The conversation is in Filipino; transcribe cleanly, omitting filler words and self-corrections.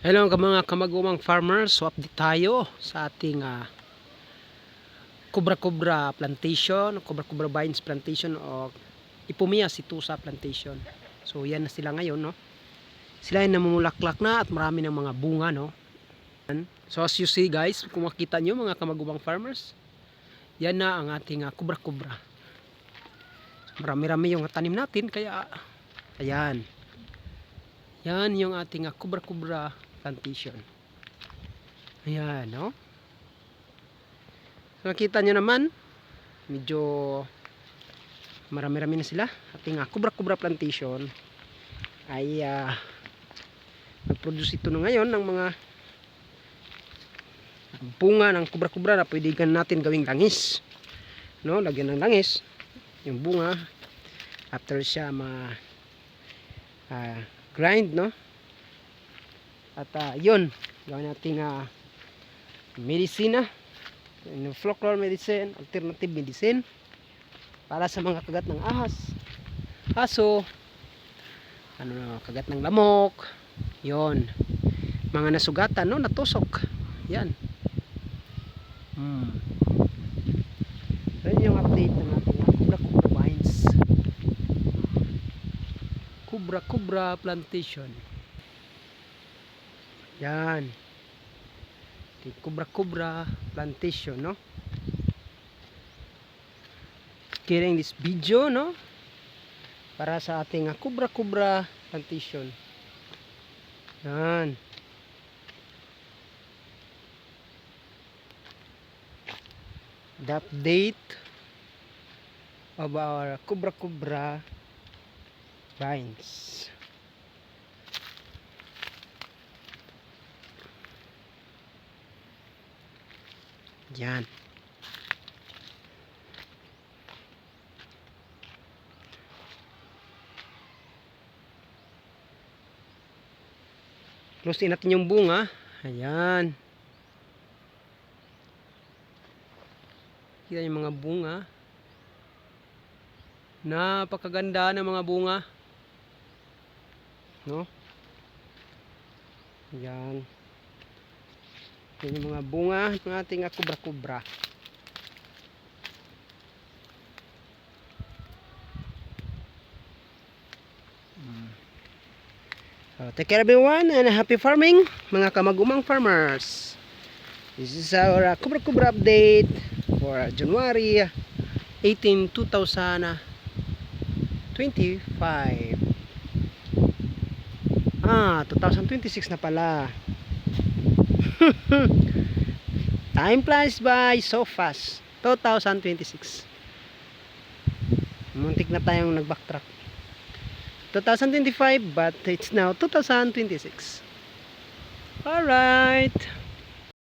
Hello mga kamagumang farmers, so update tayo sa ating kubra-kubra plantation, kubra-kubra vines plantation o Ipomoea situsa plantation. So yan na sila ngayon, no. Sila ay namumulaklak na at marami ng mga bunga, no. So as you see guys, kung makita nyo mga kamagumang farmers, yan na ang ating kubra-kubra. So, marami-rami yung tanim natin kaya ayan. Yan yung ating kubra-kubra plantation. Ayan, no? So, nakita nyo naman, medyo marami-rami na sila. Ating kubra-kubra plantation ay nag-produce ito na ngayon ng mga bunga ng kubra-kubra na pwede natin gawing langis. No? Lagyan ng langis yung bunga after siya grind, no? At yun, gawin natin medisina, folklore medicine, alternative medicine para sa mga kagat ng ahas, aso, kagat ng lamok, yon, mga nasugatan, no, natusok, yan. Yan yung update ng ating kubra-kubra vines, kubra-kubra plantation. Yan, kubra-kubra plantation, no? Sharing this video, no, para sa ating kubra-kubra plantation. Yan. The update of our kubra-kubra vines. Yan. Close natin yung bunga. Ayan. Kita yung mga bunga. Napakaganda ng mga bunga. No? Ayan. Yan yung mga bunga ng ating kubra-kubra. So, take care everyone and happy farming mga kamagumang farmers. This is our kubra-kubra update for January 18, 2025. 2026 na pala. Time flies by so fast. 2026. Muntik na tayong nag-backtrack. 2025 but it's now 2026. Alright.